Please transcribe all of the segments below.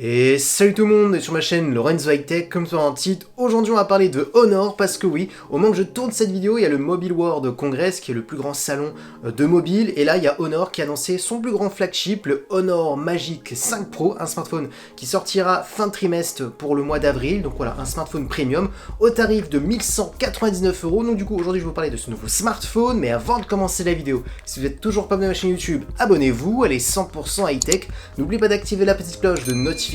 Et salut tout le monde, on est sur ma chaîne Lorenzo High Tech, comme sur un titre. Aujourd'hui on va parler de Honor, parce que oui, au moment que je tourne cette vidéo, il y a le Mobile World Congress, qui est le plus grand salon de mobile, et là il y a Honor qui a annoncé son plus grand flagship, le Honor Magic 5 Pro, un smartphone qui sortira fin de trimestre pour le mois d'avril, donc voilà, un smartphone premium, au tarif de 1199 €. Donc du coup, aujourd'hui je vais vous parler de ce nouveau smartphone, mais avant de commencer la vidéo, si vous n'êtes toujours pas abonné à ma chaîne YouTube, abonnez-vous, elle est 100% high tech, n'oubliez pas d'activer la petite cloche de notification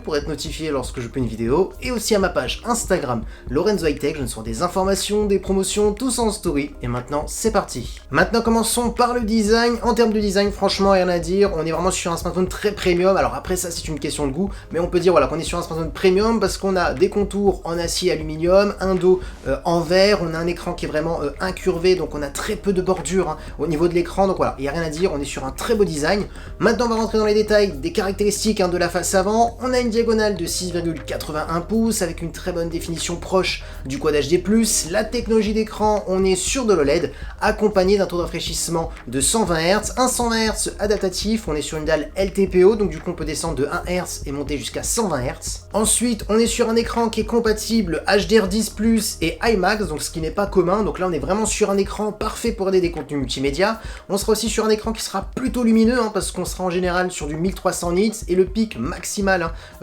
pour être notifié lorsque je publie une vidéo, et aussi à ma page Instagram Lorenzo High Tech, je ne sors des informations, des promotions, tout ça en story. Et maintenant c'est parti. Maintenant commençons par le design. En termes de design, franchement rien à dire, on est vraiment sur un smartphone très premium. Alors après ça c'est une question de goût, mais on peut dire voilà qu'on est sur un smartphone premium parce qu'on a des contours en acier aluminium, un dos en verre, on a un écran qui est vraiment incurvé, donc on a très peu de bordure au niveau de l'écran, donc voilà, il n'y a rien à dire, on est sur un très beau design. Maintenant on va rentrer dans les détails des caractéristiques de la face avant. On a une diagonale de 6,81 pouces avec une très bonne définition proche du Quad HD+. La technologie d'écran, on est sur de l'OLED, accompagné d'un taux de rafraîchissement de 120 Hz, un 120 Hz adaptatif, on est sur une dalle LTPO, donc du coup on peut descendre de 1 Hz et monter jusqu'à 120 Hz. Ensuite, on est sur un écran qui est compatible HDR10+, et IMAX, donc ce qui n'est pas commun, donc là on est vraiment sur un écran parfait pour regarder des contenus multimédia. On sera aussi sur un écran qui sera plutôt lumineux, parce qu'on sera en général sur du 1300 nits, et le pic maximal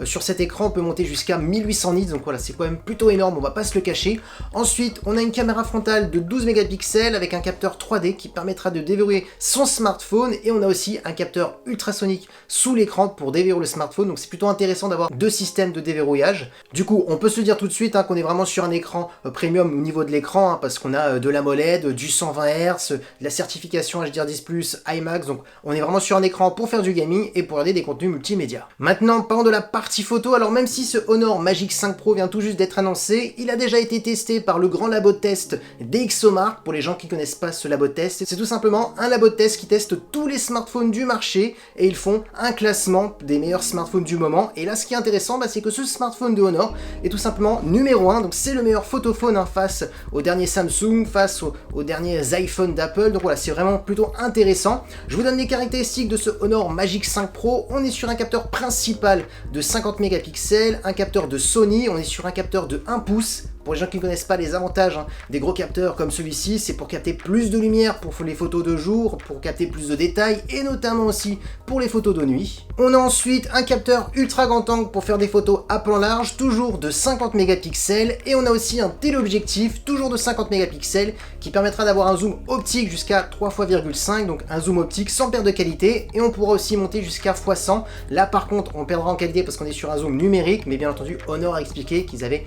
sur cet écran peut monter jusqu'à 1800 nits, donc voilà, c'est quand même plutôt énorme, on va pas se le cacher. Ensuite, on a une caméra frontale de 12 mégapixels avec un capteur 3D qui permettra de déverrouiller son smartphone, et on a aussi un capteur ultrasonique sous l'écran pour déverrouiller le smartphone, donc c'est plutôt intéressant d'avoir deux systèmes de déverrouillage. Du coup, on peut se dire tout de suite qu'on est vraiment sur un écran premium au niveau de l'écran, parce qu'on a de l'AMOLED, du 120 Hz, de la certification HDR10+, IMAX, donc on est vraiment sur un écran pour faire du gaming et pour regarder des contenus multimédia. Maintenant, parlons de la partie photo. Alors même si ce Honor Magic 5 Pro vient tout juste d'être annoncé, il a déjà été testé par le grand labo de test DxOMark. Pour les gens qui ne connaissent pas ce labo de test, c'est tout simplement un labo de test qui teste tous les smartphones du marché, et ils font un classement des meilleurs smartphones du moment. Et là ce qui est intéressant, c'est que ce smartphone de Honor est tout simplement numéro 1, donc c'est le meilleur photophone face au dernier Samsung, face aux derniers iPhone d'Apple, donc voilà, c'est vraiment plutôt intéressant. Je vous donne les caractéristiques de ce Honor Magic 5 Pro. On est sur un capteur principal de 50 mégapixels, un capteur de Sony, on est sur un capteur de 1 pouce. Pour les gens qui ne connaissent pas les avantages des gros capteurs comme celui-ci, c'est pour capter plus de lumière pour les photos de jour, pour capter plus de détails, et notamment aussi pour les photos de nuit. On a ensuite un capteur ultra grand angle pour faire des photos à plan large, toujours de 50 mégapixels, et on a aussi un téléobjectif, toujours de 50 mégapixels, qui permettra d'avoir un zoom optique jusqu'à 3 x 1,5, donc un zoom optique sans perte de qualité, et on pourra aussi monter jusqu'à x100. Là par contre, on perdra en qualité parce qu'on est sur un zoom numérique, mais bien entendu, Honor a expliqué qu'ils avaient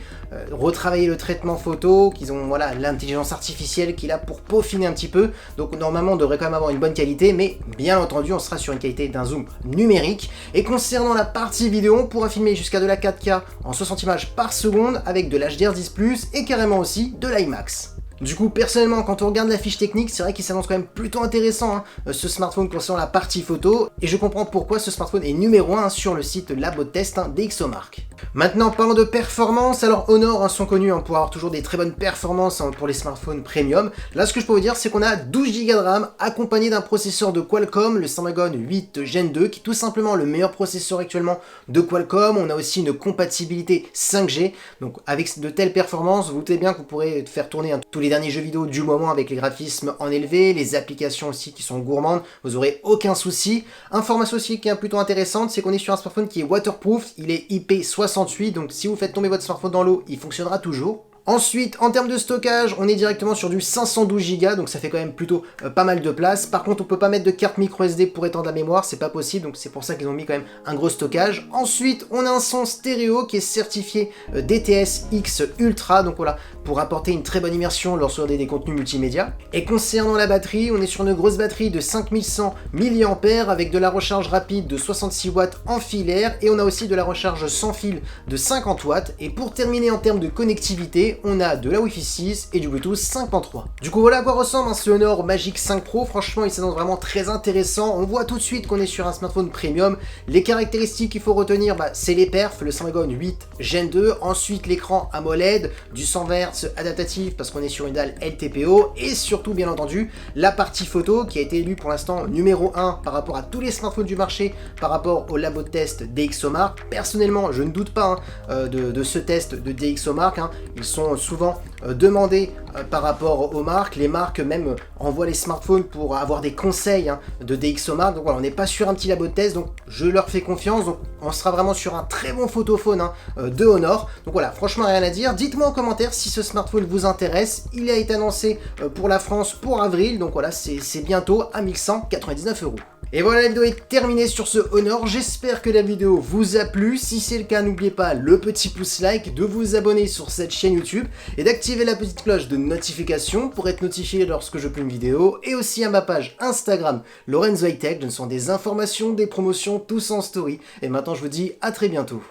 retravaillé le traitement photo, qu'ils ont voilà l'intelligence artificielle qui est là pour peaufiner un petit peu, donc normalement on devrait quand même avoir une bonne qualité, mais bien entendu on sera sur une qualité d'un zoom numérique. Et concernant la partie vidéo, on pourra filmer jusqu'à de la 4K en 60 images par seconde avec de l'HDR10+, et carrément aussi de l'IMAX. Du coup, personnellement, quand on regarde la fiche technique, c'est vrai qu'il s'annonce quand même plutôt intéressant, ce smartphone concernant la partie photo, et je comprends pourquoi ce smartphone est numéro 1 sur le site labo de test DxOMark. Maintenant, parlons de performance. Alors Honor sont connus pour avoir toujours des très bonnes performances pour les smartphones premium. Là, ce que je peux vous dire, c'est qu'on a 12 Go de RAM accompagné d'un processeur de Qualcomm, le Snapdragon 8 Gen 2, qui est tout simplement le meilleur processeur actuellement de Qualcomm. On a aussi une compatibilité 5G, donc avec de telles performances, vous doutez bien que vous pourrez faire tourner tous les derniers jeux vidéo du moment avec les graphismes en élevé, les applications aussi qui sont gourmandes, vous aurez aucun souci. Information aussi qui est plutôt intéressante, c'est qu'on est sur un smartphone qui est waterproof, il est IP68, donc si vous faites tomber votre smartphone dans l'eau, il fonctionnera toujours. Ensuite, en termes de stockage, on est directement sur du 512 Go, donc ça fait quand même plutôt pas mal de place. Par contre, on peut pas mettre de carte micro SD pour étendre la mémoire, c'est pas possible, donc c'est pour ça qu'ils ont mis quand même un gros stockage. Ensuite, on a un son stéréo qui est certifié DTS-X Ultra, donc voilà, pour apporter une très bonne immersion lorsque vous regardez des contenus multimédia. Et concernant la batterie, on est sur une grosse batterie de 5100 mAh avec de la recharge rapide de 66 watts en filaire, et on a aussi de la recharge sans fil de 50 watts. Et pour terminer en termes de connectivité, on a de la Wi-Fi 6 et du Bluetooth 5.3. Du coup voilà à quoi ressemble ce Honor Magic 5 Pro, franchement il s'annonce vraiment très intéressant, on voit tout de suite qu'on est sur un smartphone premium. Les caractéristiques qu'il faut retenir, c'est les perfs, le Snapdragon 8 Gen 2, ensuite l'écran AMOLED, du 100 Hz adaptatif parce qu'on est sur une dalle LTPO, et surtout bien entendu la partie photo qui a été élue pour l'instant numéro 1 par rapport à tous les smartphones du marché, par rapport au labo de test DxOMark. Personnellement je ne doute pas de ce test de DxOMark, ils sont souvent demandés par rapport aux marques, les marques même envoient les smartphones pour avoir des conseils de DxOMark, donc voilà, on n'est pas sur un petit labo de test, donc je leur fais confiance, donc on sera vraiment sur un très bon photophone de Honor, donc voilà, franchement rien à dire. Dites-moi en commentaire si ce smartphone vous intéresse, il a été annoncé pour la France pour avril, donc voilà, c'est bientôt à 1199 €. Et voilà, la vidéo est terminée sur ce Honor, j'espère que la vidéo vous a plu. Si c'est le cas, n'oubliez pas le petit pouce like, de vous abonner sur cette chaîne YouTube et d'activer la petite cloche de notification pour être notifié lorsque je publie une vidéo, et aussi à ma page Instagram Lorenzo High Tech, je donne des informations, des promotions, tout ça en story. Et maintenant je vous dis à très bientôt.